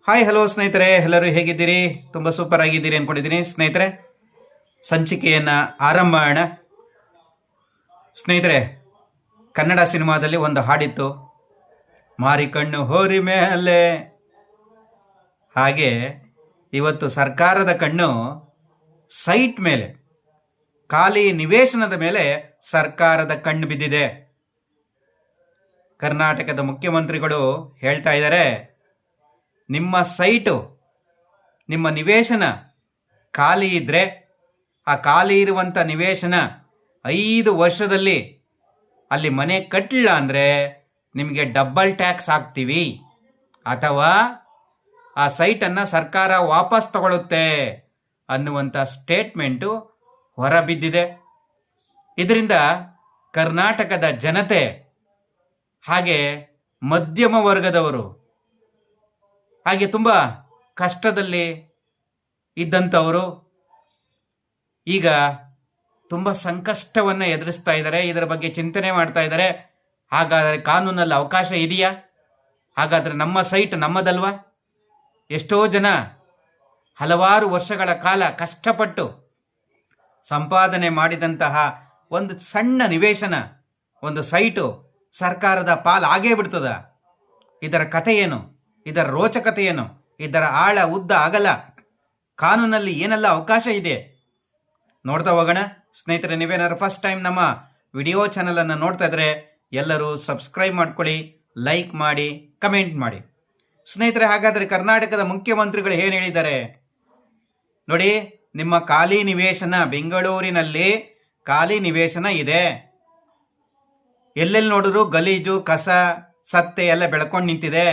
Hi hello ಸ್ನೇಹಿತರೆ, ಎಲ್ಲರೂ ಹೇಗಿದ್ದೀರಿ? ತುಂಬ ಸೂಪರ್ ಆಗಿದ್ದೀರಿ ಅನ್ಕೊಂಡಿದ್ದೀನಿ ಸ್ನೇಹಿತರೆ. ಸಂಚಿಕೆಯನ್ನು ಆರಂಭ ಮಾಡೋಣ. ಸ್ನೇಹಿತರೆ, ಕನ್ನಡ ಸಿನಿಮಾದಲ್ಲಿ ಒಂದು ಹಾಡಿತ್ತು, ಮಾರಿ ಕಣ್ಣು ಹೋರಿ ಮೇಲೆ. ಹಾಗೆ ಇವತ್ತು ಸರ್ಕಾರದ ಕಣ್ಣು ಸೈಟ್ ಮೇಲೆ, ಖಾಲಿ ನಿವೇಶನದ ಮೇಲೆ ಸರ್ಕಾರದ ಕಣ್ಣು ಬಿದ್ದಿದೆ. ಕರ್ನಾಟಕದ ಮುಖ್ಯಮಂತ್ರಿಗಳು ಹೇಳ್ತಾ ಇದ್ದಾರೆ, ನಿಮ್ಮ ಸೈಟು, ನಿಮ್ಮ ನಿವೇಶನ ಖಾಲಿ ಇದ್ದರೆ ಆ ಖಾಲಿ ಇರುವಂಥ ನಿವೇಶನ 5 ವರ್ಷದಲ್ಲಿ ಅಲ್ಲಿ ಮನೆ ಕಟ್ಟಲಿಲ್ಲ ಅಂದರೆ ನಿಮಗೆ ಡಬಲ್ ಟ್ಯಾಕ್ಸ್ ಹಾಕ್ತೀವಿ, ಅಥವಾ ಆ ಸೈಟನ್ನು ಸರ್ಕಾರ ವಾಪಸ್ ತಗೊಳ್ಳುತ್ತೆ ಅನ್ನುವಂಥ ಸ್ಟೇಟ್ಮೆಂಟು ಹೊರಬಿದ್ದಿದೆ. ಇದರಿಂದ ಕರ್ನಾಟಕದ ಜನತೆ, ಹಾಗೆ ಮಧ್ಯಮ ವರ್ಗದವರು, ಹಾಗೆ ತುಂಬ ಕಷ್ಟದಲ್ಲಿ ಇದ್ದಂಥವರು ಈಗ ತುಂಬ ಸಂಕಷ್ಟವನ್ನು ಎದುರಿಸ್ತಾ ಇದ್ದಾರೆ. ಇದರ ಬಗ್ಗೆ ಚಿಂತನೆ ಮಾಡ್ತಾ ಇದ್ದಾರೆ. ಹಾಗಾದರೆ ಕಾನೂನಲ್ಲಿ ಅವಕಾಶ ಇದೆಯಾ? ಹಾಗಾದರೆ ನಮ್ಮ ಸೈಟ್ ನಮ್ಮದಲ್ವಾ? ಎಷ್ಟೋ ಜನ ಹಲವಾರು ವರ್ಷಗಳ ಕಾಲ ಕಷ್ಟಪಟ್ಟು ಸಂಪಾದನೆ ಮಾಡಿದಂತಹ ಒಂದು ಸಣ್ಣ ನಿವೇಶನ, ಒಂದು ಸೈಟು ಸರ್ಕಾರದ ಪಾಲು ಆಗೇ ಬಿಡ್ತದ? ಇದರ ಕಥೆ ಏನು? ಇದರ ರೋಚಕತೆ ಏನು? ಇದರ ಆಳ, ಉದ್ದ, ಅಗಲ, ಕಾನೂನಲ್ಲಿ ಏನೆಲ್ಲ ಅವಕಾಶ ಇದೆ ನೋಡ್ತಾ ಹೋಗೋಣ. ಸ್ನೇಹಿತರೆ, ನೀವೇನಾದ್ರು ಫಸ್ಟ್ ಟೈಮ್ ನಮ್ಮ ವಿಡಿಯೋ ಚಾನಲನ್ನು ನೋಡ್ತಾ ಇದ್ರೆ ಎಲ್ಲರೂ ಸಬ್ಸ್ಕ್ರೈಬ್ ಮಾಡ್ಕೊಳ್ಳಿ, ಲೈಕ್ ಮಾಡಿ, ಕಮೆಂಟ್ ಮಾಡಿ. ಸ್ನೇಹಿತರೆ, ಹಾಗಾದರೆ ಕರ್ನಾಟಕದ ಮುಖ್ಯಮಂತ್ರಿಗಳು ಏನು ಹೇಳಿದ್ದಾರೆ ನೋಡಿ. ನಿಮ್ಮ ಖಾಲಿ ನಿವೇಶನ, ಬೆಂಗಳೂರಿನಲ್ಲಿ ಖಾಲಿ ನಿವೇಶನ ಇದೆ, ಎಲ್ಲೆಲ್ಲಿ ನೋಡಿದ್ರು ಗಲೀಜು, ಕಸ, ಸತ್ತೆ ಎಲ್ಲ ಬೆಳ್ಕೊಂಡು ನಿಂತಿದೆ.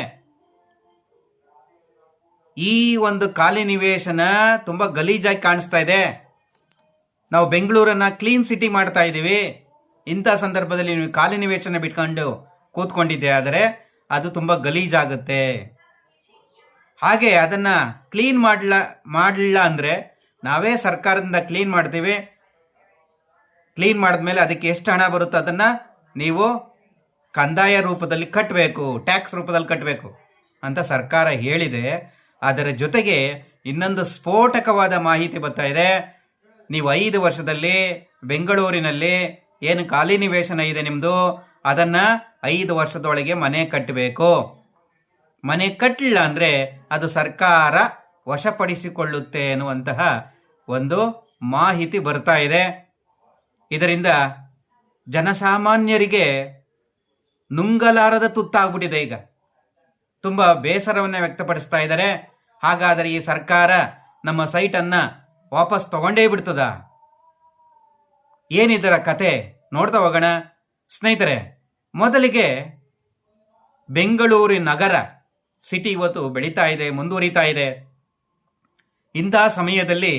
ಈ ಒಂದು ಖಾಲಿ ನಿವೇಶನ ತುಂಬ ಗಲೀಜಾಗಿ ಕಾಣಿಸ್ತಾ ಇದೆ. ನಾವು ಬೆಂಗಳೂರನ್ನ ಕ್ಲೀನ್ ಸಿಟಿ ಮಾಡ್ತಾ ಇದ್ದೀವಿ. ಇಂಥ ಸಂದರ್ಭದಲ್ಲಿ ನೀವು ಖಾಲಿ ನಿವೇಶನ ಬಿಟ್ಕೊಂಡು ಕೂತ್ಕೊಂಡಿದ್ದೆ ಆದರೆ ಅದು ತುಂಬ ಗಲೀಜಾಗುತ್ತೆ. ಹಾಗೆ ಅದನ್ನ ಕ್ಲೀನ್ ಮಾಡಲಿಲ್ಲ ಅಂದರೆ ನಾವೇ ಸರ್ಕಾರದಿಂದ ಕ್ಲೀನ್ ಮಾಡ್ತೀವಿ. ಕ್ಲೀನ್ ಮಾಡಿದ್ಮೇಲೆ ಅದಕ್ಕೆ ಎಷ್ಟು ಹಣ ಬರುತ್ತೋ ಅದನ್ನು ನೀವು ಕಂದಾಯ ರೂಪದಲ್ಲಿ ಕಟ್ಟಬೇಕು, ಟ್ಯಾಕ್ಸ್ ರೂಪದಲ್ಲಿ ಕಟ್ಟಬೇಕು ಅಂತ ಸರ್ಕಾರ ಹೇಳಿದೆ. ಅದರ ಜೊತೆಗೆ ಇನ್ನೊಂದು ಸ್ಫೋಟಕವಾದ ಮಾಹಿತಿ ಬರ್ತಾ ಇದೆ. ನೀವು 5 ವರ್ಷದಲ್ಲಿ ಬೆಂಗಳೂರಿನಲ್ಲಿ ಏನು ಖಾಲಿ ನಿವೇಶನ ಇದೆ ನಿಮ್ಮದು, ಅದನ್ನು 5 ವರ್ಷದೊಳಗೆ ಮನೆ ಕಟ್ಟಬೇಕು. ಮನೆ ಕಟ್ಟಲಿಲ್ಲ ಅಂದರೆ ಅದು ಸರ್ಕಾರ ವಶಪಡಿಸಿಕೊಳ್ಳುತ್ತೆ ಎನ್ನುವಂತಹ ಒಂದು ಮಾಹಿತಿ ಬರ್ತಾ ಇದೆ. ಇದರಿಂದ ಜನಸಾಮಾನ್ಯರಿಗೆ ನುಂಗಲಾರದ ತುತ್ತಾಗ್ಬಿಟ್ಟಿದೆ. ಈಗ ತುಂಬ ಬೇಸರವನ್ನು ವ್ಯಕ್ತಪಡಿಸ್ತಾ ಇದ್ದಾರೆ. ಹಾಗಾದರೆ ಈ ಸರ್ಕಾರ ನಮ್ಮ ಸೈಟನ್ನು ವಾಪಸ್ ತಗೊಂಡೇ ಬಿಡ್ತದ? ಏನಿದರ ಕತೆ ನೋಡ್ತಾ ಹೋಗೋಣ. ಸ್ನೇಹಿತರೆ, ಮೊದಲಿಗೆ ಬೆಂಗಳೂರು ನಗರ ಸಿಟಿ ಇವತ್ತು ಬೆಳೀತಾ ಇದೆ, ಮುಂದುವರಿತಾ ಇದೆ. ಇಂತಹ ಸಮಯದಲ್ಲಿ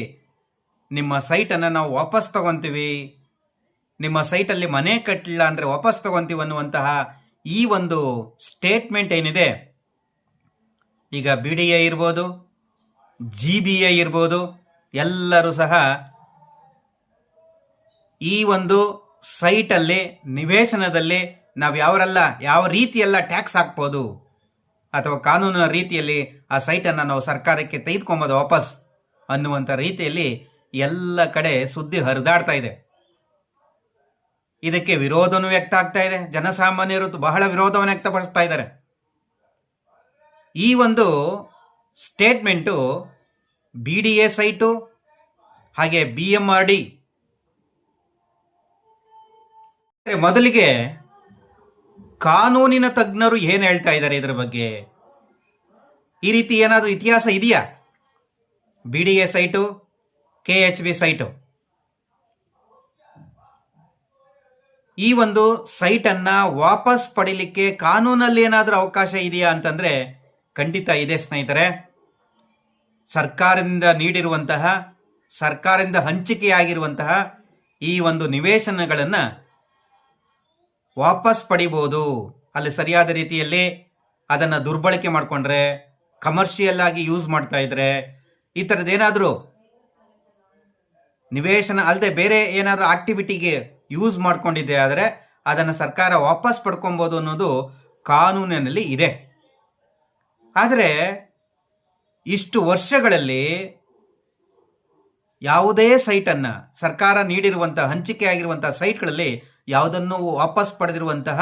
ನಿಮ್ಮ ಸೈಟನ್ನು ನಾವು ವಾಪಸ್ ತಗೊಂತೀವಿ, ನಿಮ್ಮ ಸೈಟಲ್ಲಿ ಮನೆ ಕಟ್ಟಲಿಲ್ಲ ಅಂದರೆ ವಾಪಸ್ ತಗೊಂತೀವಿ ಅನ್ನುವಂತಹ ಈ ಒಂದು ಸ್ಟೇಟ್ಮೆಂಟ್ ಏನಿದೆ, ಈಗ BDA ಇರ್ಬೋದು, GBA ಇರ್ಬೋದು, ಎಲ್ಲರೂ ಸಹ ಈ ಒಂದು ಸೈಟಲ್ಲಿ, ನಿವೇಶನದಲ್ಲಿ ನಾವು ಯಾವ ರೀತಿಯೆಲ್ಲ ಟ್ಯಾಕ್ಸ್ ಹಾಕ್ಬೋದು, ಅಥವಾ ಕಾನೂನಿನ ರೀತಿಯಲ್ಲಿ ಆ ಸೈಟನ್ನು ನಾವು ಸರ್ಕಾರಕ್ಕೆ ತೆಗೆದುಕೊಂಬೋದು ವಾಪಸ್ ಅನ್ನುವಂಥ ರೀತಿಯಲ್ಲಿ ಎಲ್ಲ ಕಡೆ ಸುದ್ದಿ ಹರಿದಾಡ್ತಾ ಇದೆ. ಇದಕ್ಕೆ ವಿರೋಧನೂ ವ್ಯಕ್ತ ಆಗ್ತಾ ಇದೆ. ಜನಸಾಮಾನ್ಯರು ಬಹಳ ವಿರೋಧವನ್ನು ವ್ಯಕ್ತಪಡಿಸ್ತಾ ಇದ್ದಾರೆ. ಈ ಒಂದು ಸ್ಟೇಟ್ಮೆಂಟು BDA ಸೈಟು, ಹಾಗೆ BMRD. ಮೊದಲಿಗೆ ಕಾನೂನಿನ ತಜ್ಞರು ಏನು ಹೇಳ್ತಾ ಇದ್ದಾರೆ ಇದರ ಬಗ್ಗೆ? ಈ ರೀತಿ ಏನಾದರೂ ಇತಿಹಾಸ ಇದೆಯಾ? BDA ಸೈಟು, KHB ಸೈಟು, ಈ ಒಂದು ಸೈಟನ್ನು ವಾಪಸ್ ಪಡಿಲಿಕ್ಕೆ ಕಾನೂನಲ್ಲಿ ಏನಾದರೂ ಅವಕಾಶ ಇದೆಯಾ ಅಂತಂದರೆ ಖಂಡಿತ ಇದೆ ಸ್ನೇಹಿತರೆ. ಸರ್ಕಾರದಿಂದ ನೀಡಿರುವಂತಹ, ಸರ್ಕಾರದಿಂದ ಹಂಚಿಕೆಯಾಗಿರುವಂತಹ ಈ ಒಂದು ನಿವೇಶನಗಳನ್ನು ವಾಪಸ್ ಪಡಿಬೋದು. ಅಲ್ಲಿ ಸರಿಯಾದ ರೀತಿಯಲ್ಲಿ ಅದನ್ನು ದುರ್ಬಳಕೆ ಮಾಡಿಕೊಂಡ್ರೆ, ಕಮರ್ಷಿಯಲ್ ಆಗಿ ಯೂಸ್ ಮಾಡ್ತಾ ಇದ್ರೆ, ಈ ಥರದ್ದೇನಾದರೂ ನಿವೇಶನ ಅಲ್ಲದೆ ಬೇರೆ ಏನಾದರೂ ಆಕ್ಟಿವಿಟಿಗೆ ಯೂಸ್ ಮಾಡ್ಕೊಂಡಿದ್ದೆ ಆದರೆ ಅದನ್ನು ಸರ್ಕಾರ ವಾಪಸ್ ಪಡ್ಕೊಬೋದು ಅನ್ನೋದು ಕಾನೂನಿನಲ್ಲಿ ಇದೆ. ಆದರೆ ಇಷ್ಟು ವರ್ಷಗಳಲ್ಲಿ ಯಾವುದೇ ಸೈಟನ್ನು ಸರ್ಕಾರ ನೀಡಿರುವಂತಹ ಹಂಚಿಕೆ ಆಗಿರುವಂತಹ ಸೈಟ್ಗಳಲ್ಲಿ ಯಾವುದನ್ನು ವಾಪಸ್ ಪಡೆದಿರುವಂತಹ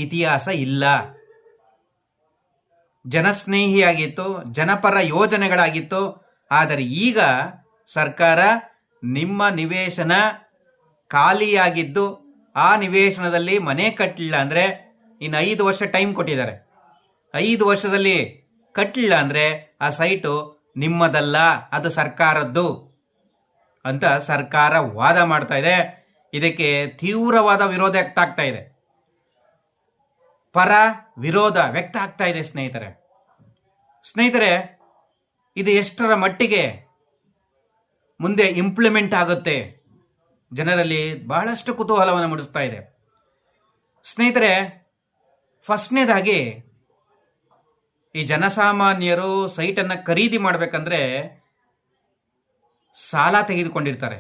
ಇತಿಹಾಸ ಇಲ್ಲ. ಜನಸ್ನೇಹಿಯಾಗಿತ್ತು, ಜನಪರ ಯೋಜನೆಗಳಾಗಿತ್ತು. ಆದರೆ ಈಗ ಸರ್ಕಾರ ನಿಮ್ಮ ನಿವೇಶನ ಖಾಲಿಯಾಗಿದ್ದು ಆ ನಿವೇಶನದಲ್ಲಿ ಮನೆ ಕಟ್ಟಲಿಲ್ಲ ಅಂದರೆ ಇನ್ನು 5 ವರ್ಷ ಟೈಮ್ ಕೊಟ್ಟಿದ್ದಾರೆ. 5 ವರ್ಷದಲ್ಲಿ ಕಟ್ಟಲಿಲ್ಲ ಅಂದರೆ ಆ ಸೈಟು ನಿಮ್ಮದಲ್ಲ, ಅದು ಸರ್ಕಾರದ್ದು ಅಂತ ಸರ್ಕಾರ ವಾದ ಮಾಡ್ತಾ ಇದೆ. ಇದಕ್ಕೆ ತೀವ್ರವಾದ ವಿರೋಧ ವ್ಯಕ್ತ ಆಗ್ತಾ ಇದೆ. ಪರ ವಿರೋಧ ವ್ಯಕ್ತ ಆಗ್ತಾ ಇದೆ ಸ್ನೇಹಿತರೆ. ಇದು ಎಷ್ಟರ ಮಟ್ಟಿಗೆ ಮುಂದೆ ಇಂಪ್ಲಿಮೆಂಟ್ ಆಗುತ್ತೆ ಜನರಲ್ಲಿ ಬಹಳಷ್ಟು ಕುತೂಹಲವನ್ನು ಮೂಡಿಸ್ತಾ ಇದೆ. ಸ್ನೇಹಿತರೆ, ಫಸ್ಟ್ನೇದಾಗಿ ಈ ಜನಸಾಮಾನ್ಯರು ಸೈಟನ್ನು ಖರೀದಿ ಮಾಡಬೇಕಂದ್ರೆ ಸಾಲ ತೆಗೆದುಕೊಂಡಿರ್ತಾರೆ.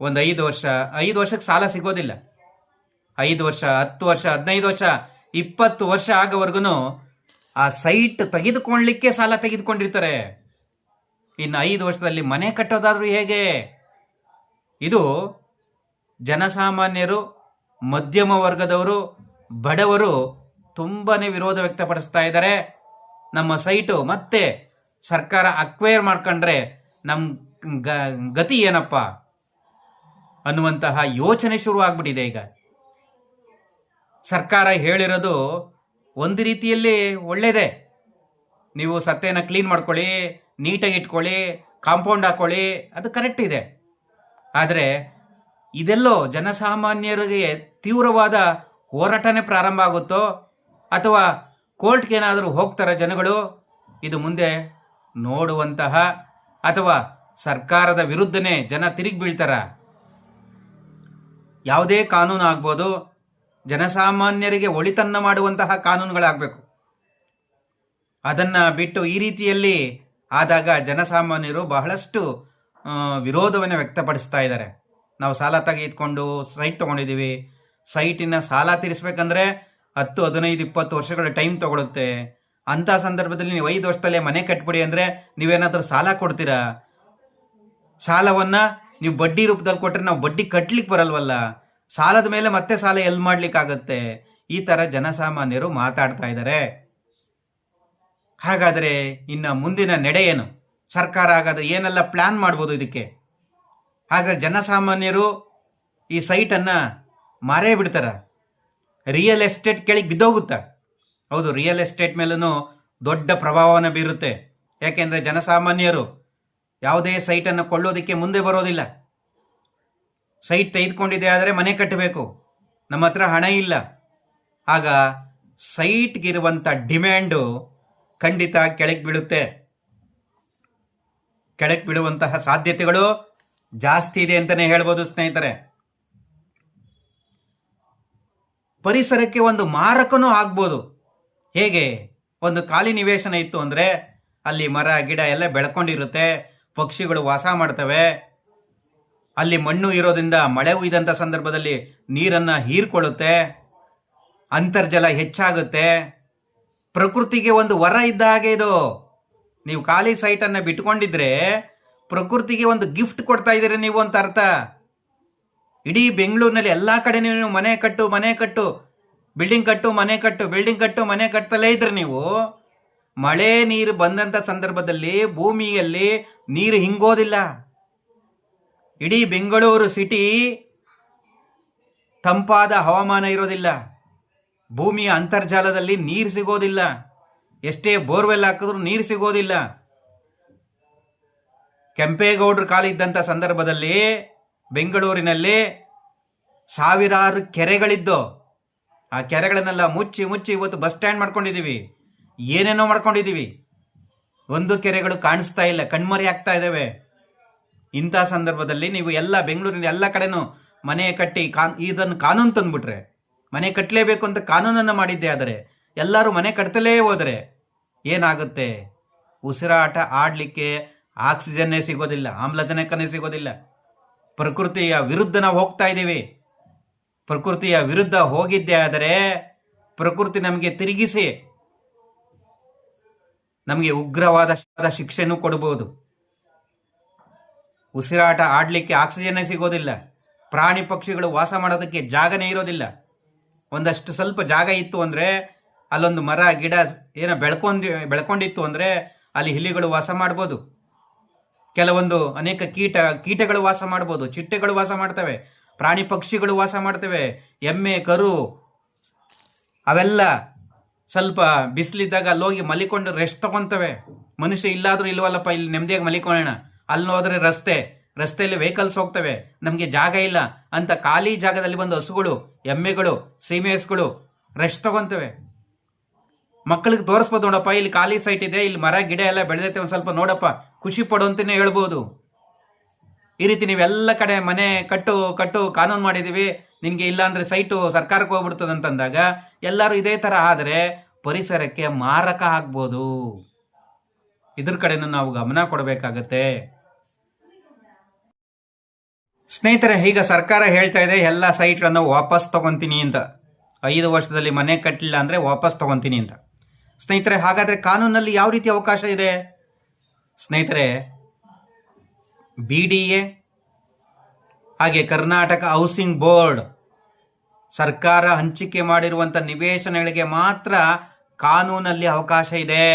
ಒಂದು 5 ವರ್ಷಕ್ಕೆ ಸಾಲ ಸಿಗೋದಿಲ್ಲ. 5 ವರ್ಷ, 10 ವರ್ಷ, 15 ವರ್ಷ, 20 ವರ್ಷ ಆಗೋವರೆಗೂ ಆ ಸೈಟ್ ತೆಗೆದುಕೊಳ್ಳಲಿಕ್ಕೆ ಸಾಲ ತೆಗೆದುಕೊಂಡಿರ್ತಾರೆ. ಇನ್ನು 5 ವರ್ಷದಲ್ಲಿ ಮನೆ ಕಟ್ಟೋದಾದ್ರೂ ಹೇಗೆ? ಇದು ಜನಸಾಮಾನ್ಯರು, ಮಧ್ಯಮ ವರ್ಗದವರು, ಬಡವರು ತುಂಬಾನೇ ವಿರೋಧ ವ್ಯಕ್ತಪಡಿಸ್ತಾ ಇದ್ದಾರೆ. ನಮ್ಮ ಸೈಟು ಮತ್ತೆ ಸರ್ಕಾರ ಅಕ್ವೈರ್ ಮಾಡ್ಕೊಂಡ್ರೆ ನಮ್ಮ ಗತಿ ಏನಪ್ಪ ಅನ್ನುವಂತಹ ಯೋಚನೆ ಶುರುವಾಗ್ಬಿಟ್ಟಿದೆ. ಈಗ ಸರ್ಕಾರ ಹೇಳಿರೋದು ಒಂದು ರೀತಿಯಲ್ಲಿ ಒಳ್ಳೇದೇ. ನೀವು ಸತ್ಯನ ಕ್ಲೀನ್ ಮಾಡ್ಕೊಳ್ಳಿ, ನೀಟಾಗಿ ಇಟ್ಕೊಳ್ಳಿ, ಕಾಂಪೌಂಡ್ ಹಾಕೊಳ್ಳಿ, ಅದು ಕರೆಕ್ಟ್ ಇದೆ. ಆದರೆ ಇದೆಲ್ಲೋ ಜನಸಾಮಾನ್ಯರಿಗೆ ತೀವ್ರವಾದ ಹೋರಾಟನೇ ಪ್ರಾರಂಭ ಆಗುತ್ತೋ ಅಥವಾ ಕೋರ್ಟ್ಗೆ ಏನಾದರೂ ಹೋಗ್ತಾರ ಜನಗಳು, ಇದು ಮುಂದೆ ನೋಡುವಂತಹ, ಅಥವಾ ಸರ್ಕಾರದ ವಿರುದ್ಧನೇ ಜನ ತಿರುಗಿ ಬೀಳ್ತಾರ. ಯಾವುದೇ ಕಾನೂನು ಆಗ್ಬೋದು, ಜನಸಾಮಾನ್ಯರಿಗೆ ಒಳಿತನ್ನ ಮಾಡುವಂತಹ ಕಾನೂನುಗಳಾಗಬೇಕು. ಅದನ್ನ ಬಿಟ್ಟು ಈ ರೀತಿಯಲ್ಲಿ ಆದಾಗ ಜನಸಾಮಾನ್ಯರು ಬಹಳಷ್ಟು ವಿರೋಧವನ್ನು ವ್ಯಕ್ತಪಡಿಸ್ತಾ ಇದ್ದಾರೆ. ನಾವು ಸಾಲ ತೆಗೆದುಕೊಂಡು ಸೈಟ್ ತಗೊಂಡಿದ್ದೀವಿ, ಸೈಟಿನ ಸಾಲ ತೀರಿಸ್ಬೇಕಂದ್ರೆ 10, 15, 20 ವರ್ಷಗಳ ಟೈಮ್ ತಗೊಳುತ್ತೆ. ಅಂತ ಸಂದರ್ಭದಲ್ಲಿ ನೀವು 5 ವರ್ಷದಲ್ಲೇ ಮನೆ ಕಟ್ಬಿಡಿ ಅಂದರೆ ನೀವೇನಾದರೂ ಸಾಲ ಕೊಡ್ತೀರಾ? ಸಾಲವನ್ನ ನೀವು ಬಡ್ಡಿ ರೂಪದಲ್ಲಿ ಕೊಟ್ಟರೆ ನಾವು ಬಡ್ಡಿ ಕಟ್ಲಿಕ್ಕೆ ಬರಲ್ವಲ್ಲ, ಸಾಲದ ಮೇಲೆ ಮತ್ತೆ ಸಾಲ ಎಲ್ಲಿ ಮಾಡ್ಲಿಕ್ಕಾಗತ್ತೆ? ಈ ತರ ಜನಸಾಮಾನ್ಯರು ಮಾತಾಡ್ತಾ ಇದ್ದಾರೆ. ಹಾಗಾದರೆ ಇನ್ನು ಮುಂದಿನ ನಡೆ ಏನು? ಸರ್ಕಾರ ಹಾಗಾದ್ರೆ ಏನೆಲ್ಲ ಪ್ಲಾನ್ ಮಾಡ್ಬೋದು ಇದಕ್ಕೆ? ಹಾಗಾದ್ರೆ ಜನಸಾಮಾನ್ಯರು ಈ ಸೈಟನ್ನು ಮಾರೇ ಬಿಡ್ತಾರ? ರಿಯಲ್ ಎಸ್ಟೇಟ್ ಕೆಳಗೆ ಬಿದ್ದೋಗುತ್ತಾ? ಹೌದು, ರಿಯಲ್ ಎಸ್ಟೇಟ್ ಮೇಲೂ ದೊಡ್ಡ ಪ್ರಭಾವವನ್ನು ಬೀರುತ್ತೆ. ಯಾಕೆಂದರೆ ಜನಸಾಮಾನ್ಯರು ಯಾವುದೇ ಸೈಟನ್ನು ಕೊಳ್ಳೋದಕ್ಕೆ ಮುಂದೆ ಬರೋದಿಲ್ಲ. ಸೈಟ್ ತೆಗೆದುಕೊಂಡಿದೆ ಆದರೆ ಮನೆ ಕಟ್ಟಬೇಕು, ನಮ್ಮ ಹತ್ರ ಹಣ ಇಲ್ಲ. ಆಗ ಸೈಟ್ಗಿರುವಂಥ ಡಿಮ್ಯಾಂಡು ಖಂಡಿತ ಕೆಳಗೆ ಬೀಳುತ್ತೆ. ಕೆಳಗೆ ಬೀಳುವಂತಹ ಸಾಧ್ಯತೆಗಳು ಜಾಸ್ತಿ ಇದೆ ಅಂತಲೇ ಹೇಳ್ಬೋದು ಸ್ನೇಹಿತರೆ. ಪರಿಸರಕ್ಕೆ ಒಂದು ಮಾರಕನೂ ಆಗ್ಬೋದು. ಹೇಗೆ? ಒಂದು ಖಾಲಿ ನಿವೇಶನ ಇತ್ತು ಅಂದರೆ ಅಲ್ಲಿ ಮರ ಗಿಡ ಎಲ್ಲ ಬೆಳ್ಕೊಂಡಿರುತ್ತೆ, ಪಕ್ಷಿಗಳು ವಾಸ ಮಾಡ್ತವೆ. ಅಲ್ಲಿ ಮಣ್ಣು ಇರೋದ್ರಿಂದ ಮಳೆ ಹುಯ್ದಂಥ ಸಂದರ್ಭದಲ್ಲಿ ನೀರನ್ನು ಹೀರ್ಕೊಳ್ಳುತ್ತೆ, ಅಂತರ್ಜಲ ಹೆಚ್ಚಾಗುತ್ತೆ. ಪ್ರಕೃತಿಗೆ ಒಂದು ವರ ಇದ್ದ ಹಾಗೆ ಇದು. ನೀವು ಖಾಲಿ ಸೈಟನ್ನು ಬಿಟ್ಕೊಂಡಿದ್ರೆ ಪ್ರಕೃತಿಗೆ ಒಂದು ಗಿಫ್ಟ್ ಕೊಡ್ತಾ ಇದ್ದೀರಿ ನೀವು ಅಂತ ಅರ್ಥ. ಇಡೀ ಬೆಂಗಳೂರಿನಲ್ಲಿ ಎಲ್ಲ ಕಡೆ ನೀವು ಮನೆ ಕಟ್ಟು, ಬಿಲ್ಡಿಂಗ್ ಕಟ್ಟು, ಮನೆ ಕಟ್ಟು, ಬಿಲ್ಡಿಂಗ್ ಕಟ್ಟು, ಮನೆ ಕಟ್ಟಲೇ ಇದ್ರಿ ನೀವು. ಮಳೆ ನೀರು ಬಂದಂಥ ಸಂದರ್ಭದಲ್ಲಿ ಭೂಮಿಯಲ್ಲಿ ನೀರು ಹಿಂಗೋದಿಲ್ಲ. ಇಡೀ ಬೆಂಗಳೂರು ಸಿಟಿ ತಂಪಾದ ಹವಾಮಾನ ಇರೋದಿಲ್ಲ. ಭೂಮಿಯ ಅಂತರ್ಜಾಲದಲ್ಲಿ ನೀರು ಸಿಗೋದಿಲ್ಲ. ಎಷ್ಟೇ ಬೋರ್ವೆಲ್ ಹಾಕಿದ್ರೂ ನೀರು ಸಿಗೋದಿಲ್ಲ. ಕೆಂಪೇಗೌಡರು ಕಾಲಿದ್ದಂಥ ಸಂದರ್ಭದಲ್ಲಿ ಬೆಂಗಳೂರಿನಲ್ಲಿ ಸಾವಿರಾರು ಕೆರೆಗಳಿದ್ದು, ಆ ಕೆರೆಗಳನ್ನೆಲ್ಲ ಮುಚ್ಚಿ ಇವತ್ತು ಬಸ್ ಸ್ಟ್ಯಾಂಡ್ ಮಾಡ್ಕೊಂಡಿದ್ದೀವಿ, ಏನೇನೋ ಮಾಡ್ಕೊಂಡಿದ್ದೀವಿ. ಒಂದು ಕೆರೆಗಳು ಕಾಣಿಸ್ತಾ ಇಲ್ಲ, ಕಣ್ಮರಿ ಆಗ್ತಾ ಇದ್ದಾವೆ. ಇಂಥ ಸಂದರ್ಭದಲ್ಲಿ ನೀವು ಎಲ್ಲ ಬೆಂಗಳೂರಿನ ಎಲ್ಲ ಕಡೆನೂ ಮನೆ ಕಟ್ಟಿ ಇದನ್ನು ಕಾನೂನು ತಂದ್ಬಿಟ್ರೆ, ಮನೆ ಕಟ್ಟಲೇಬೇಕು ಅಂತ ಕಾನೂನನ್ನು ಮಾಡಿದ್ದೆ ಆದರೆ ಎಲ್ಲರೂ ಮನೆ ಕಟ್ತಲೇ ಹೋದರೆ ಏನಾಗುತ್ತೆ? ಉಸಿರಾಟ ಆಡಲಿಕ್ಕೆ ಆಕ್ಸಿಜನ್ನೇ ಸಿಗೋದಿಲ್ಲ, ಆಮ್ಲಜನಕನೇ ಸಿಗೋದಿಲ್ಲ. ಪ್ರಕೃತಿಯ ವಿರುದ್ಧ ನಾವು ಹೋಗ್ತಾ ಇದ್ದೀವಿ. ಪ್ರಕೃತಿಯ ವಿರುದ್ಧ ಹೋಗಿದ್ದೆ ಆದರೆ ಪ್ರಕೃತಿ ನಮಗೆ ತಿರುಗಿಸಿ ನಮಗೆ ಉಗ್ರವಾದ ಶಿಕ್ಷೆನೂ ಕೊಡಬಹುದು. ಉಸಿರಾಟ ಆಡಲಿಕ್ಕೆ ಆಕ್ಸಿಜನ್ನೇ ಸಿಗೋದಿಲ್ಲ. ಪ್ರಾಣಿ ಪಕ್ಷಿಗಳು ವಾಸ ಮಾಡೋದಕ್ಕೆ ಜಾಗನೇ ಇರೋದಿಲ್ಲ. ಒಂದಷ್ಟು ಸ್ವಲ್ಪ ಜಾಗ ಇತ್ತು ಅಂದರೆ ಅಲ್ಲೊಂದು ಮರ ಗಿಡ ಏನೋ ಬೆಳ್ಕೊಂಡಿತ್ತು ಅಂದರೆ ಅಲ್ಲಿ ಇಲಿಗಳು ವಾಸ ಮಾಡ್ಬೋದು. ಕೆಲವೊಂದು ಅನೇಕ ಕೀಟಗಳು ವಾಸ ಮಾಡ್ಬೋದು. ಚಿಟ್ಟೆಗಳು ವಾಸ ಮಾಡ್ತವೆ. ಪ್ರಾಣಿ ಪಕ್ಷಿಗಳು ವಾಸ ಮಾಡ್ತವೆ. ಎಮ್ಮೆ, ಕರು ಅವೆಲ್ಲ ಸ್ವಲ್ಪ ಬಿಸಿಲಿದ್ದಾಗ ಅಲ್ಲೋಗಿ ಮಲಿಕೊಂಡು ರೆಸ್ಟ್ ತಗೊಂತವೆ. ಮನುಷ್ಯ ಇಲ್ಲಾದ್ರೂ ಇಲ್ವಲ್ಲಪ್ಪ, ಇಲ್ಲಿ ನೆಮ್ಮದಿಯಾಗಿ ಮಲಿಕೊಳ್ಳೋಣ, ಅಲ್ಲಿ ಹೋದ್ರೆ ರಸ್ತೆಯಲ್ಲಿ ವೆಹಿಕಲ್ಸ್ ಹೋಗ್ತವೆ, ನಮಗೆ ಜಾಗ ಇಲ್ಲ ಅಂತ ಖಾಲಿ ಜಾಗದಲ್ಲಿ ಬಂದು ಹಸುಗಳು, ಎಮ್ಮೆಗಳು, ಸೀಮೆ ಹಸುಗಳು ರೆಸ್ಟ್ ತಗೊಂತವೆ. ಮಕ್ಕಳಿಗೆ ತೋರಿಸ್ಬೋದು, ನೋಡಪ್ಪ ಇಲ್ಲಿ ಖಾಲಿ ಸೈಟ್ ಇದೆ, ಇಲ್ಲಿ ಮರ ಗಿಡ ಎಲ್ಲ ಬೆಳೆದೈತೆ, ಒಂದು ಸ್ವಲ್ಪ ನೋಡಪ್ಪ, ಖುಷಿ ಪಡು ಅಂತಾನೆ ಹೇಳ್ಬೋದು. ಈ ರೀತಿ ನೀವೆಲ್ಲ ಕಡೆ ಮನೆ ಕಟ್ಟು ಕಾನೂನು ಮಾಡಿದೀವಿ, ನಿನ್ಗೆ ಇಲ್ಲ ಅಂದ್ರೆ ಸೈಟು ಸರ್ಕಾರಕ್ಕೆ ಹೋಗ್ಬಿಡ್ತದೆ ಅಂತಂದಾಗ ಎಲ್ಲರೂ ಇದೇ ತರ ಆದರೆ ಪರಿಸರಕ್ಕೆ ಮಾರಕ ಆಗ್ಬೋದು. ಇದ್ರ ಕಡೆನೂ ನಾವು ಗಮನ ಕೊಡಬೇಕಾಗತ್ತೆ. ಸ್ನೇಹಿತರೆ, ಈಗ ಸರ್ಕಾರ ಹೇಳ್ತಾ ಇದೆ ಎಲ್ಲ ಸೈಟ್ಗಳನ್ನು ವಾಪಸ್ ತಗೊಂತೀನಿ ಅಂತ. 5 ವರ್ಷದಲ್ಲಿ ಮನೆ ಕಟ್ಟಲಿಲ್ಲ ಅಂದ್ರೆ ವಾಪಸ್ ತಗೊಂತೀನಿ ಅಂತ. ಸ್ನೇಹಿತರೆ, ಹಾಗಾದ್ರೆ ಕಾನೂನಲ್ಲಿ ಯಾವ ರೀತಿ ಅವಕಾಶ ಇದೆ? ಸ್ನೇಹಿತರೆ, BDA ಹಾಗೆ ಕರ್ನಾಟಕ ಹೌಸಿಂಗ್ ಬೋರ್ಡ್ ಸರ್ಕಾರ ಹಂಚಿಕೆ ಮಾಡಿರುವಂತ ನಿವೇಶನಗಳಿಗೆ ಮಾತ್ರ ಕಾನೂನಲ್ಲಿ ಅವಕಾಶ ಇದೆ.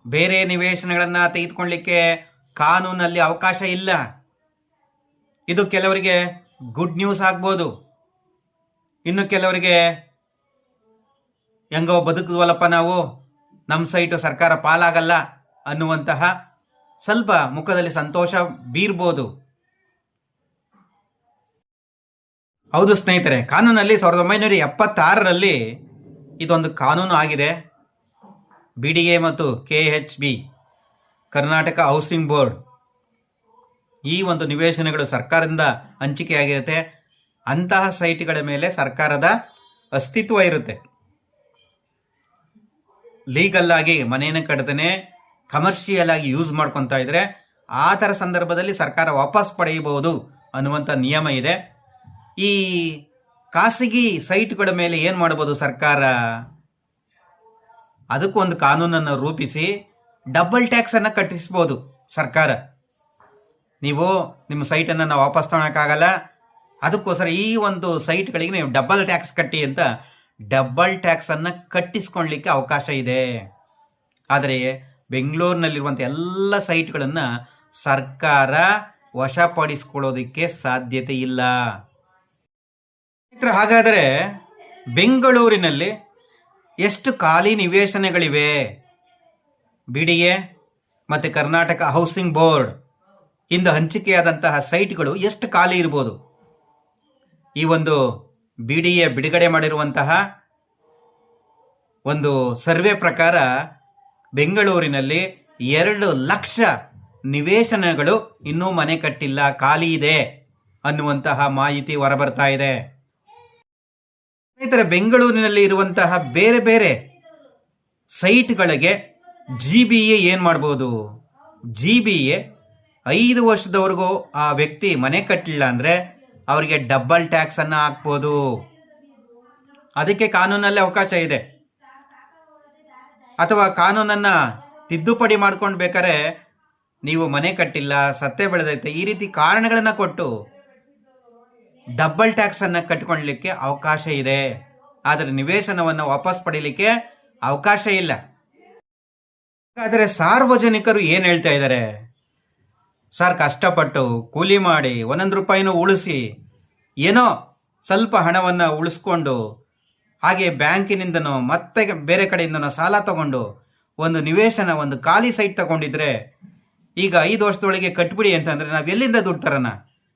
ಬೇರೆ ನಿವೇಶನಗಳನ್ನ ತೆಗೆದುಕೊಳ್ಳಿಕ್ಕೆ ಕಾನೂನಲ್ಲಿ ಅವಕಾಶ ಇಲ್ಲ. ಇದು ಕೆಲವರಿಗೆ ಗುಡ್ ನ್ಯೂಸ್ ಆಗ್ಬೋದು. ಇನ್ನು ಕೆಲವರಿಗೆ ಹೆಂಗೋ ಬದುಕುವಲ್ಲಪ್ಪ ನಾವು, ನಮ್ಮ ಸೈಟು ಸರ್ಕಾರ ಪಾಲಾಗಲ್ಲ ಅನ್ನುವಂತಹ ಸ್ವಲ್ಪ ಮುಖದಲ್ಲಿ ಸಂತೋಷ ಬೀರ್ಬೋದು. ಹೌದು ಸ್ನೇಹಿತರೆ, ಕಾನೂನಲ್ಲಿ 1976ರಲ್ಲಿ ಇದೊಂದು ಕಾನೂನು ಆಗಿದೆ. BDA ಮತ್ತು KHB ಕರ್ನಾಟಕ ಹೌಸಿಂಗ್ ಬೋರ್ಡ್ ಈ ಒಂದು ನಿವೇಶನಗಳು ಸರ್ಕಾರದಿಂದ ಹಂಚಿಕೆಯಾಗಿರುತ್ತೆ. ಅಂತಹ ಸೈಟ್ಗಳ ಮೇಲೆ ಸರ್ಕಾರದ ಅಸ್ತಿತ್ವ ಇರುತ್ತೆ. ಲೀಗಲ್ ಆಗಿ ಮನೆಯನ್ನು ಕಟ್ಟದೇನೆ ಕಮರ್ಷಿಯಲ್ ಆಗಿ ಯೂಸ್ ಮಾಡ್ಕೊತಾ ಇದ್ರೆ ಆ ಥರ ಸಂದರ್ಭದಲ್ಲಿ ಸರ್ಕಾರ ವಾಪಸ್ ಪಡೆಯಬಹುದು ಅನ್ನುವಂಥ ನಿಯಮ ಇದೆ. ಈ ಖಾಸಗಿ ಸೈಟ್ಗಳ ಮೇಲೆ ಏನು ಮಾಡಬಹುದು ಸರ್ಕಾರ? ಅದಕ್ಕೂ ಒಂದು ಕಾನೂನನ್ನು ರೂಪಿಸಿ ಡಬಲ್ ಟ್ಯಾಕ್ಸ್ ಅನ್ನು ಕಟ್ಟಿಸಬಹುದು ಸರ್ಕಾರ. ನೀವು ನಿಮ್ಮ ಸೈಟನ್ನು ನಾವು ವಾಪಸ್ ತಗೊಳಕ್ಕಾಗಲ್ಲ, ಅದಕ್ಕೋಸ್ಕರ ಈ ಒಂದು ಸೈಟ್ಗಳಿಗೆ ನೀವು ಡಬಲ್ ಟ್ಯಾಕ್ಸ್ ಕಟ್ಟಿ ಅಂತ ಡಬಲ್ ಟ್ಯಾಕ್ಸ್ ಅನ್ನು ಕಟ್ಟಿಸ್ಕೊಳ್ಲಿಕ್ಕೆ ಅವಕಾಶ ಇದೆ. ಆದರೆ ಬೆಂಗಳೂರಿನಲ್ಲಿರುವಂಥ ಎಲ್ಲ ಸೈಟ್ಗಳನ್ನು ಸರ್ಕಾರ ವಶಪಡಿಸಿಕೊಳ್ಳೋದಕ್ಕೆ ಸಾಧ್ಯತೆ ಇಲ್ಲ. ಹಾಗಾದರೆ ಬೆಂಗಳೂರಿನಲ್ಲಿ ಎಷ್ಟು ಖಾಲಿ ನಿವೇಶನಗಳಿವೆ? BDA ಮತ್ತು ಕರ್ನಾಟಕ ಹೌಸಿಂಗ್ ಬೋರ್ಡ್ ಇಂದ ಹಂಚಿಕೆಯಾದಂತಹ ಸೈಟ್ಗಳು ಎಷ್ಟು ಖಾಲಿ ಇರ್ಬೋದು? ಈ ಒಂದು BDA ಬಿಡುಗಡೆ ಮಾಡಿರುವಂತಹ ಒಂದು ಸರ್ವೆ ಪ್ರಕಾರ ಬೆಂಗಳೂರಿನಲ್ಲಿ 2 ಲಕ್ಷ ನಿವೇಶನಗಳು ಇನ್ನೂ ಮನೆ ಕಟ್ಟಿಲ್ಲ, ಖಾಲಿ ಇದೆ ಅನ್ನುವಂತಹ ಮಾಹಿತಿ ಹೊರಬರ್ತಾ ಇದೆ. ಸ್ನೇಹಿತರೆ, ಬೆಂಗಳೂರಿನಲ್ಲಿ ಇರುವಂತಹ ಬೇರೆ ಬೇರೆ ಸೈಟ್ಗಳಿಗೆ GBA ಏನು ಮಾಡ್ಬೋದು? GBA 5 ವರ್ಷದವರೆಗೂ ಆ ವ್ಯಕ್ತಿ ಮನೆ ಕಟ್ಟಲಿಲ್ಲ ಅಂದ್ರೆ ಅವರಿಗೆ ಡಬಲ್ ಟ್ಯಾಕ್ಸ್ ಅನ್ನ ಹಾಕ್ಬೋದು. ಅದಕ್ಕೆ ಕಾನೂನಲ್ಲಿ ಅವಕಾಶ ಇದೆ. ಅಥವಾ ಕಾನೂನನ್ನ ತಿದ್ದುಪಡಿ ಮಾಡ್ಕೊಂಡು ಬೇಕಾದ್ರೆ ನೀವು ಮನೆ ಕಟ್ಟಿಲ್ಲ, ಸತ್ತೆ ಬೆಳೆದೈತೆ, ಈ ರೀತಿ ಕಾರಣಗಳನ್ನ ಕೊಟ್ಟು ಡಬಲ್ ಟ್ಯಾಕ್ಸ್ ಅನ್ನ ಕಟ್ಕೊಳ್ಲಿಕ್ಕೆ ಅವಕಾಶ ಇದೆ. ಆದರೆ ನಿವೇಶನವನ್ನು ವಾಪಸ್ ಪಡೀಲಿಕ್ಕೆ ಅವಕಾಶ ಇಲ್ಲ. ಆದರೆ ಸಾರ್ವಜನಿಕರು ಏನ್ ಹೇಳ್ತಾ ಇದ್ದಾರೆ? ಸರ್, ಕಷ್ಟಪಟ್ಟು ಕೂಲಿ ಮಾಡಿ ₹1 ಉಳಿಸಿ ಏನೋ ಸ್ವಲ್ಪ ಹಣವನ್ನು ಉಳಿಸ್ಕೊಂಡು ಹಾಗೆ ಬ್ಯಾಂಕಿನಿಂದನೋ ಮತ್ತೆ ಬೇರೆ ಕಡೆಯಿಂದನೋ ಸಾಲ ತಗೊಂಡು ಒಂದು ನಿವೇಶನ, ಒಂದು ಖಾಲಿ ಸೈಟ್ ತಗೊಂಡಿದ್ರೆ ಈಗ 5 ವರ್ಷದೊಳಗೆ ಕಟ್ಬಿಡಿ ಅಂತಂದ್ರೆ ನಾವು ಎಲ್ಲಿಂದ ದುಡ್ಡು ತರೋಣ?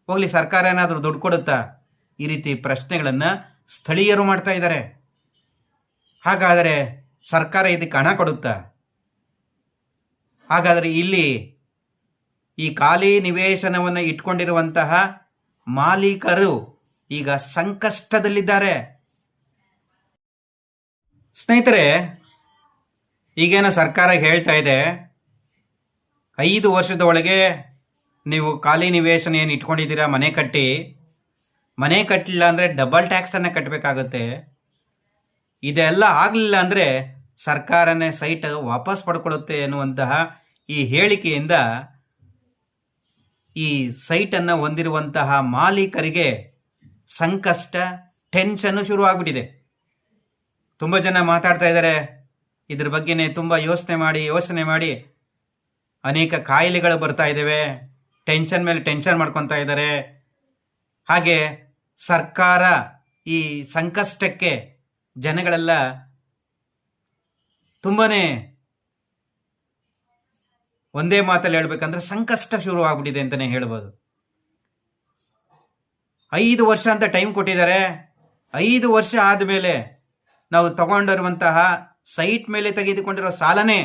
ಹೋಗ್ಲಿ, ಸರ್ಕಾರ ಏನಾದರೂ ದುಡ್ಡು ಕೊಡುತ್ತಾ? ಈ ರೀತಿ ಪ್ರಶ್ನೆಗಳನ್ನ ಸ್ಥಳೀಯರು ಮಾಡ್ತಾ ಇದ್ದಾರೆ. ಹಾಗಾದರೆ ಸರ್ಕಾರ ಇದಕ್ಕೆ ಹಣ ಕೊಡುತ್ತಾ? ಹಾಗಾದರೆ ಇಲ್ಲಿ ಈ ಖಾಲಿ ನಿವೇಶನವನ್ನು ಇಟ್ಕೊಂಡಿರುವಂತಹ ಮಾಲೀಕರು ಈಗ ಸಂಕಷ್ಟದಲ್ಲಿದ್ದಾರೆ. ಸ್ನೇಹಿತರೆ, ಈಗೇನೋ ಸರ್ಕಾರ ಹೇಳ್ತಾ ಇದೆ 5 ವರ್ಷದ ಒಳಗೆ ನೀವು ಖಾಲಿ ನಿವೇಶನ ಏನು ಇಟ್ಕೊಂಡಿದ್ದೀರಾ ಮನೆ ಕಟ್ಟಲಿಲ್ಲ ಅಂದರೆ ಡಬಲ್ ಟ್ಯಾಕ್ಸ್ ಅನ್ನು ಕಟ್ಟಬೇಕಾಗುತ್ತೆ. ಇದೆಲ್ಲ ಆಗಲಿಲ್ಲ ಅಂದರೆ ಸರ್ಕಾರನೇ ಸೈಟ್ ವಾಪಸ್ ಪಡ್ಕೊಳ್ಳುತ್ತೆ ಎನ್ನುವಂತಹ ಈ ಹೇಳಿಕೆಯಿಂದ ಈ ಸೈಟನ್ನು ಹೊಂದಿರುವಂತಹ ಮಾಲೀಕರಿಗೆ ಸಂಕಷ್ಟ, ಟೆನ್ಷನ್ ಶುರುವಾಗ್ಬಿಟ್ಟಿದೆ. ತುಂಬ ಜನ ಮಾತಾಡ್ತಾ ಇದ್ದಾರೆ, ಇದ್ರ ಬಗ್ಗೆನೇ ತುಂಬ ಯೋಚನೆ ಮಾಡಿ ಅನೇಕ ಕಾಯಿಲೆಗಳು ಬರ್ತಾ ಇದ್ದಾವೆ, ಟೆನ್ಷನ್ ಮೇಲೆ ಟೆನ್ಷನ್ ಮಾಡ್ಕೊತಾ ಇದ್ದಾರೆ. ಹಾಗೆ ಸರ್ಕಾರ ಈ ಸಂಕಷ್ಟಕ್ಕೆ ಜನಗಳೆಲ್ಲ ತುಂಬಾನೇ ಒಂದೇ ಮಾತಲ್ಲಿ ಹೇಳ್ಬೇಕಂದ್ರೆ ಸಂಕಷ್ಟ ಶುರು ಆಗ್ಬಿಟ್ಟಿದೆ ಅಂತಾನೆ ಹೇಳ್ಬೋದು. 5 ವರ್ಷ ಅಂತ ಟೈಮ್ ಕೊಟ್ಟಿದ್ದಾರೆ. 5 ವರ್ಷ ಆದಮೇಲೆ ನಾವು ತಗೊಂಡಿರುವಂತಹ ಸೈಟ್ ಮೇಲೆ ತೆಗೆದುಕೊಂಡಿರೋ ಸಾಲನೇ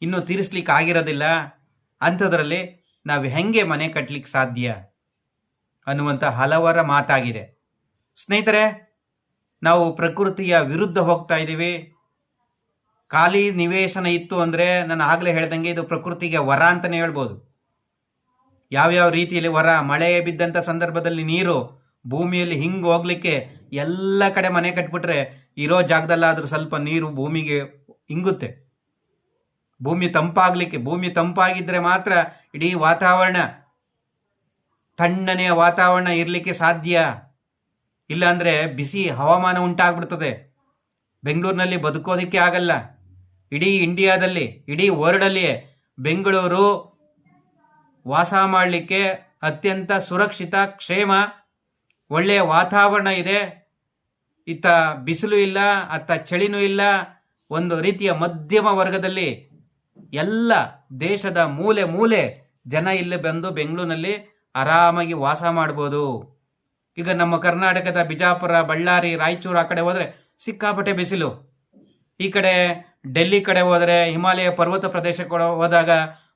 ಇನ್ನೂ ತೀರಿಸ್ಲಿಕ್ಕೆ ಆಗಿರೋದಿಲ್ಲ. ಅಂಥದ್ರಲ್ಲಿ ನಾವು ಹೆಂಗೆ ಮನೆ ಕಟ್ಟಲಿಕ್ಕೆ ಸಾಧ್ಯ ಅನ್ನುವಂಥ ಹಲವರ ಮಾತಾಗಿದೆ. ಸ್ನೇಹಿತರೆ, ನಾವು ಪ್ರಕೃತಿಯ ವಿರುದ್ಧ ಹೋಗ್ತಾ ಇದ್ದೀವಿ. ಖಾಲಿ ನಿವೇಶನ ಇತ್ತು ಅಂದರೆ ನಾನು ಆಗಲೇ ಹೇಳ್ದಂಗೆ ಇದು ಪ್ರಕೃತಿಗೆ ವರ ಅಂತಲೇ ಹೇಳ್ಬೋದು. ಯಾವ್ಯಾವ ರೀತಿಯಲ್ಲಿ ವರ, ಮಳೆ ಬಿದ್ದಂಥ ಸಂದರ್ಭದಲ್ಲಿ ನೀರು ಭೂಮಿಯಲ್ಲಿ ಹಿಂಗೆ ಹೋಗ್ಲಿಕ್ಕೆ ಎಲ್ಲ ಕಡೆ ಮನೆ ಕಟ್ಬಿಟ್ರೆ ಇರೋ ಜಾಗದಲ್ಲಾದ್ರೂ ಸ್ವಲ್ಪ ನೀರು ಭೂಮಿಗೆ ಹಿಂಗುತ್ತೆ. ಭೂಮಿ ತಂಪಾಗಿದ್ರೆ ಮಾತ್ರ ಇಡೀ ವಾತಾವರಣ, ತಣ್ಣನೆಯ ವಾತಾವರಣ ಇರಲಿಕ್ಕೆ ಸಾಧ್ಯ. ಇಲ್ಲಾಂದ್ರೆ ಬಿಸಿ ಹವಾಮಾನ ಉಂಟಾಗ್ಬಿಡ್ತದೆ. ಬೆಂಗಳೂರಿನಲ್ಲಿ ಬದುಕೋದಕ್ಕೆ ಆಗಲ್ಲ. ಇಡೀ ಇಂಡಿಯಾದಲ್ಲಿ, ಇಡೀ ವರ್ಲ್ಡಲ್ಲಿಯೇ ಬೆಂಗಳೂರು ವಾಸ ಮಾಡಲಿಕ್ಕೆ ಅತ್ಯಂತ ಸುರಕ್ಷಿತ, ಕ್ಷೇಮ, ಒಳ್ಳೆಯ ವಾತಾವರಣ ಇದೆ. ಇತ್ತ ಬಿಸಿಲು ಇಲ್ಲ, ಅತ್ತ ಚಳಿನೂ ಇಲ್ಲ. ಒಂದು ರೀತಿಯ ಮಧ್ಯಮ ವರ್ಗದಲ್ಲಿ ಎಲ್ಲ ದೇಶದ ಮೂಲೆ ಜನ ಇಲ್ಲಿ ಬಂದು ಬೆಂಗಳೂರಿನಲ್ಲಿ ಆರಾಮಾಗಿ ವಾಸ ಮಾಡ್ಬೋದು. ಈಗ ನಮ್ಮ ಕರ್ನಾಟಕದ ಬಿಜಾಪುರ, ಬಳ್ಳಾರಿ, ರಾಯಚೂರು ಆ ಕಡೆ ಹೋದರೆ ಸಿಕ್ಕಾಪಟ್ಟೆ ಬಿಸಿಲು. ಈ ಕಡೆ ಡೆಲ್ಲಿ ಕಡೆ ಹೋದರೆ, ಹಿಮಾಲಯ ಪರ್ವತ ಪ್ರದೇಶಕ್ಕೆ ಹೋದಾಗ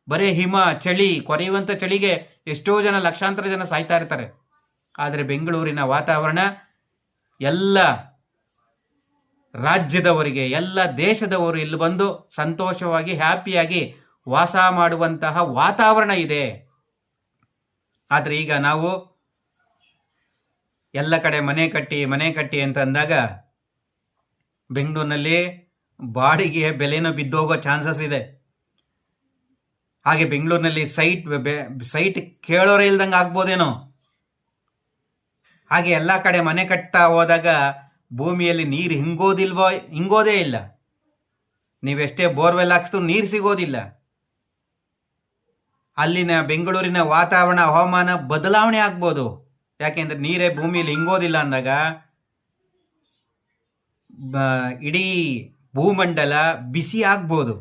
ಬರೀ ಹಿಮ, ಚಳಿ, ಕೊರೆಯುವಂಥ ಚಳಿಗೆ ಎಷ್ಟೋ ಜನ, ಲಕ್ಷಾಂತರ ಜನ ಸಾಯ್ತಾ ಇರ್ತಾರೆ. ಆದರೆ ಬೆಂಗಳೂರಿನ ವಾತಾವರಣ ಎಲ್ಲ ರಾಜ್ಯದವರಿಗೆ, ಎಲ್ಲ ದೇಶದವರು ಇಲ್ಲಿ ಬಂದು ಸಂತೋಷವಾಗಿ, ಹ್ಯಾಪಿಯಾಗಿ ವಾಸ ಮಾಡುವಂತಹ ವಾತಾವರಣ ಇದೆ. ಆದರೆ ಈಗ ನಾವು ಎಲ್ಲ ಕಡೆ ಮನೆ ಕಟ್ಟಿ ಅಂತ ಅಂದಾಗ ಬೆಂಗಳೂರಿನಲ್ಲಿ ಬಾಡಿಗೆ ಬೆಲೆನೂ ಬಿದ್ದೋಗೋ ಚಾನ್ಸಸ್ ಇದೆ. ಹಾಗೆ ಬೆಂಗಳೂರಿನಲ್ಲಿ ಸೈಟ್ ಕೇಳೋರೇ ಇಲ್ದಂಗೆ ಆಗ್ಬೋದೇನೋ. ಹಾಗೆ ಎಲ್ಲ ಕಡೆ ಮನೆ ಕಟ್ತಾ ಹೋದಾಗ ಭೂಮಿಯಲ್ಲಿ ನೀರು ಹಿಂಗೋದೇ ಇಲ್ಲ. ನೀವೆಷ್ಟೇ ಬೋರ್ವೆಲ್ ಹಾಕಿದ್ರು ನೀರು ಸಿಗೋದಿಲ್ಲ. ಅಲ್ಲಿನ ಬೆಂಗಳೂರಿನ ವಾತಾವರಣ, ಹವಾಮಾನ ಬದಲಾವಣೆ ಆಗ್ಬೋದು. ಯಾಕೆಂದ್ರೆ ನೀರೇ ಭೂಮಿಯಲ್ಲಿ ಹಿಂಗೋದಿಲ್ಲ ಅಂದಾಗ ಇಡೀ ಭೂಮಂಡಲ ಬಿಸಿ ಆಗ್ಬೋದು,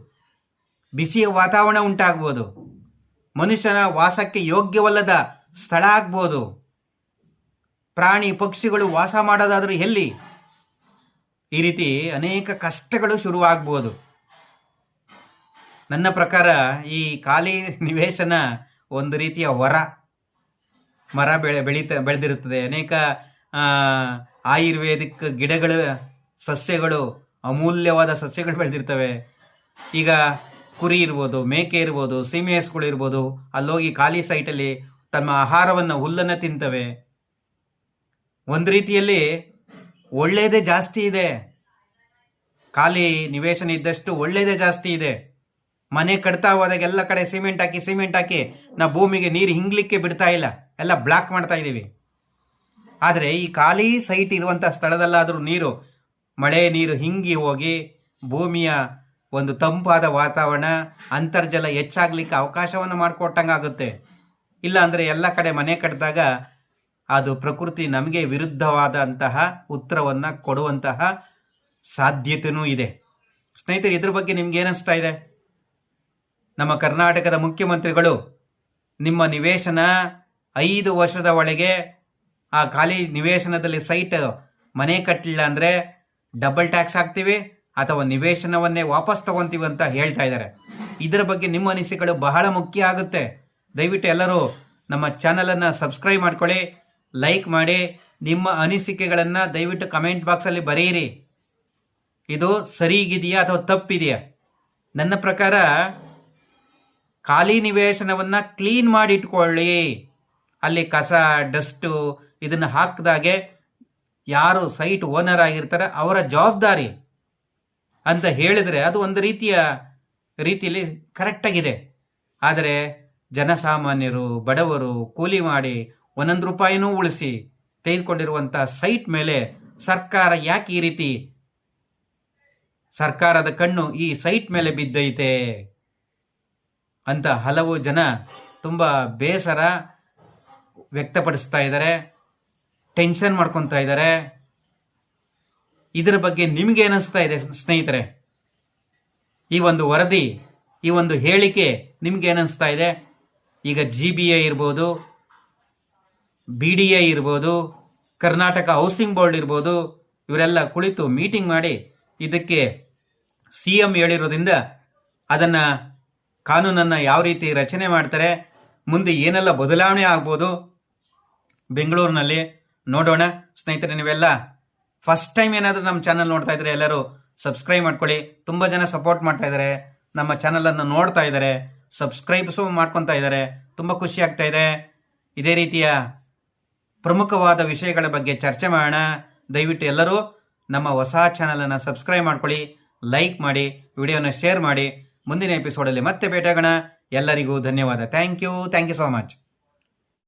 ಬಿಸಿಯ ವಾತಾವರಣ ಉಂಟಾಗ್ಬೋದು, ಮನುಷ್ಯನ ವಾಸಕ್ಕೆ ಯೋಗ್ಯವಲ್ಲದ ಸ್ಥಳ ಆಗ್ಬೋದು. ಪ್ರಾಣಿ ಪಕ್ಷಿಗಳು ವಾಸ ಮಾಡೋದಾದ್ರೂ ಎಲ್ಲಿ? ಈ ರೀತಿ ಅನೇಕ ಕಷ್ಟಗಳು ಶುರುವಾಗ್ಬೋದು. ನನ್ನ ಪ್ರಕಾರ ಈ ಖಾಲಿ ನಿವೇಶನ ಒಂದು ರೀತಿಯ ವರ. ಮರ ಬೆಳೆದಿರುತ್ತದೆ. ಅನೇಕ ಆಯುರ್ವೇದಿಕ್ ಗಿಡಗಳು, ಸಸ್ಯಗಳು, ಅಮೂಲ್ಯವಾದ ಸಸ್ಯಗಳು ಬೆಳೆದಿರ್ತವೆ. ಈಗ ಕುರಿ ಇರ್ಬೋದು, ಮೇಕೆ ಇರ್ಬೋದು, ಸೀಮೆ ಹಸುಗಳು ಇರ್ಬೋದು, ಅಲ್ಲೋಗಿ ಖಾಲಿ ಸೈಟಲ್ಲಿ ತಮ್ಮ ಆಹಾರವನ್ನು, ಹುಲ್ಲನ್ನು ತಿಂತವೆ. ಒಂದು ರೀತಿಯಲ್ಲಿ ಒಳ್ಳೆಯದೇ ಜಾಸ್ತಿ ಇದೆ. ಖಾಲಿ ನಿವೇಶನ ಇದ್ದಷ್ಟು ಒಳ್ಳೆಯದೇ ಜಾಸ್ತಿ ಇದೆ. ಮನೆ ಕಟ್ತಾ ಹೋದಾಗ ಎಲ್ಲ ಕಡೆ ಸಿಮೆಂಟ್ ಹಾಕಿ ನಾವು ಭೂಮಿಗೆ ನೀರು ಹಿಂಗ್ಲಿಕ್ಕೆ ಬಿಡ್ತಾ ಇಲ್ಲ, ಎಲ್ಲ ಬ್ಲಾಕ್ ಮಾಡ್ತಾ ಇದ್ದೀವಿ. ಆದರೆ ಈ ಖಾಲಿ ಸೈಟ್ ಇರುವಂಥ ಸ್ಥಳದಲ್ಲಾದರೂ ಮಳೆ ನೀರು ಹಿಂಗಿ ಹೋಗಿ ಭೂಮಿಯ ಒಂದು ತಂಪಾದ ವಾತಾವರಣ, ಅಂತರ್ಜಲ ಹೆಚ್ಚಾಗ್ಲಿಕ್ಕೆ ಅವಕಾಶವನ್ನು ಮಾಡಿಕೊಟ್ಟಂಗಾಗುತ್ತೆ. ಇಲ್ಲ ಅಂದರೆ ಎಲ್ಲ ಕಡೆ ಮನೆ ಕಟ್ಟಿದಾಗ ಅದು ಪ್ರಕೃತಿ ನಮಗೆ ವಿರುದ್ಧವಾದಂತಹ ಉತ್ತರವನ್ನು ಕೊಡುವಂತಹ ಸಾಧ್ಯತೆಯೂ ಇದೆ. ಸ್ನೇಹಿತರೆ, ಇದ್ರ ಬಗ್ಗೆ ನಿಮ್ಗೆ ಏನಿಸ್ತಾ ಇದೆ? ನಮ್ಮ ಕರ್ನಾಟಕದ ಮುಖ್ಯಮಂತ್ರಿಗಳು ನಿಮ್ಮ ನಿವೇಶನ 5 ವರ್ಷದ ಒಳಗೆ ಆ ಖಾಲಿ ನಿವೇಶನದಲ್ಲಿ ಸೈಟ್ ಮನೆ ಕಟ್ಟಲಿಲ್ಲ ಅಂದರೆ ಡಬಲ್ ಟ್ಯಾಕ್ಸ್ ಹಾಕ್ತೀವಿ ಅಥವಾ ನಿವೇಶನವನ್ನೇ ವಾಪಸ್ ತಗೊಂತೀವಿ ಅಂತ ಹೇಳ್ತಾ ಇದ್ದಾರೆ. ಇದರ ಬಗ್ಗೆ ನಿಮ್ಮ ಅನಿಸಿಕೆಗಳು ಬಹಳ ಮುಖ್ಯ ಆಗುತ್ತೆ. ದಯವಿಟ್ಟು ಎಲ್ಲರೂ ನಮ್ಮ ಚಾನಲನ್ನು ಸಬ್ಸ್ಕ್ರೈಬ್ ಮಾಡ್ಕೊಳ್ಳಿ, ಲೈಕ್ ಮಾಡಿ. ನಿಮ್ಮ ಅನಿಸಿಕೆಗಳನ್ನು ದಯವಿಟ್ಟು ಕಮೆಂಟ್ ಬಾಕ್ಸಲ್ಲಿ ಬರೆಯಿರಿ. ಇದು ಸರಿಗಿದೆಯಾ ಅಥವಾ ತಪ್ಪಿದೆಯಾ? ನನ್ನ ಪ್ರಕಾರ ಖಾಲಿ ನಿವೇಶನವನ್ನು ಕ್ಲೀನ್ ಮಾಡಿ ಇಟ್ಕೊಳ್ಳಿ. ಅಲ್ಲಿ ಕಸ, ಡಸ್ಟು ಇದನ್ನು ಹಾಕಿದಾಗೆ ಯಾರು ಸೈಟ್ ಓನರ್ ಆಗಿರ್ತಾರೆ ಅವರ ಜವಾಬ್ದಾರಿ. ಅಂತ ಹೇಳಿದರೆ ಅದು ಒಂದು ರೀತಿಯಲ್ಲಿ ಕರೆಕ್ಟಾಗಿದೆ. ಆದರೆ ಜನಸಾಮಾನ್ಯರು, ಬಡವರು ಕೂಲಿ ಮಾಡಿ ಒಂದೊಂದು ರೂಪಾಯಿನೂ ಉಳಿಸಿ ತೆಗೆದುಕೊಂಡಿರುವಂಥ ಸೈಟ್ ಮೇಲೆ ಸರ್ಕಾರ ಯಾಕೆ ಈ ರೀತಿ, ಸರ್ಕಾರದ ಕಣ್ಣು ಈ ಸೈಟ್ ಮೇಲೆ ಬಿದ್ದೈತೆ ಅಂತ ಹಲವು ಜನ ತುಂಬ ಬೇಸರ ವ್ಯಕ್ತಪಡಿಸ್ತಾ ಇದ್ದಾರೆ, ಟೆನ್ಷನ್ ಮಾಡ್ಕೊತಾ ಇದ್ದಾರೆ. ಇದರ ಬಗ್ಗೆ ನಿಮಗೆ ಏನಿಸ್ತಾ ಇದೆ ಸ್ನೇಹಿತರೆ? ಈ ಒಂದು ವರದಿ, ಈ ಒಂದು ಹೇಳಿಕೆ ನಿಮ್ಗೆ ಏನಿಸ್ತಾ ಇದೆ? ಈಗ GBA ಇರ್ಬೋದು, BDA ಇರ್ಬೋದು, ಕರ್ನಾಟಕ ಹೌಸಿಂಗ್ ಬೋರ್ಡ್ ಇರ್ಬೋದು, ಇವರೆಲ್ಲ ಕುಳಿತು ಮೀಟಿಂಗ್ ಮಾಡಿ ಇದಕ್ಕೆ CM ಹೇಳಿರೋದ್ರಿಂದ ಅದನ್ನು, ಕಾನೂನನ್ನು ಯಾವ ರೀತಿ ರಚನೆ ಮಾಡ್ತಾರೆ, ಮುಂದೆ ಏನೆಲ್ಲ ಬದಲಾವಣೆ ಆಗ್ಬೋದು ಬೆಂಗಳೂರಿನಲ್ಲಿ ನೋಡೋಣ. ಸ್ನೇಹಿತರೆ, ನೀವೆಲ್ಲ ಫಸ್ಟ್ ಟೈಮ್ ಏನಾದರೂ ನಮ್ಮ ಚಾನಲ್ ನೋಡ್ತಾ ಇದ್ರೆ ಎಲ್ಲರೂ ಸಬ್ಸ್ಕ್ರೈಬ್ ಮಾಡ್ಕೊಳ್ಳಿ. ತುಂಬ ಜನ ಸಪೋರ್ಟ್ ಮಾಡ್ತಾ ಇದ್ದಾರೆ, ನಮ್ಮ ಚಾನಲನ್ನು ನೋಡ್ತಾ ಇದ್ದಾರೆ, ಸಬ್ಸ್ಕ್ರೈಬ್ಸು ಮಾಡ್ಕೊತಾ ಇದ್ದಾರೆ. ತುಂಬ ಖುಷಿ ಆಗ್ತಾ ಇದೆ. ಇದೇ ರೀತಿಯ ಪ್ರಮುಖವಾದ ವಿಷಯಗಳ ಬಗ್ಗೆ ಚರ್ಚೆ ಮಾಡೋಣ. ದಯವಿಟ್ಟು ಎಲ್ಲರೂ ನಮ್ಮ ಹೊಸ ಚಾನಲನ್ನು ಸಬ್ಸ್ಕ್ರೈಬ್ ಮಾಡ್ಕೊಳ್ಳಿ, ಲೈಕ್ ಮಾಡಿ, ವಿಡಿಯೋನ ಶೇರ್ ಮಾಡಿ. ಮುಂದಿನ ಎಪಿಸೋಡಲ್ಲಿ ಮತ್ತೆ ಭೇಟಿಯಾಗೋಣ. ಎಲ್ಲರಿಗೂ ಧನ್ಯವಾದ. Thank you so much.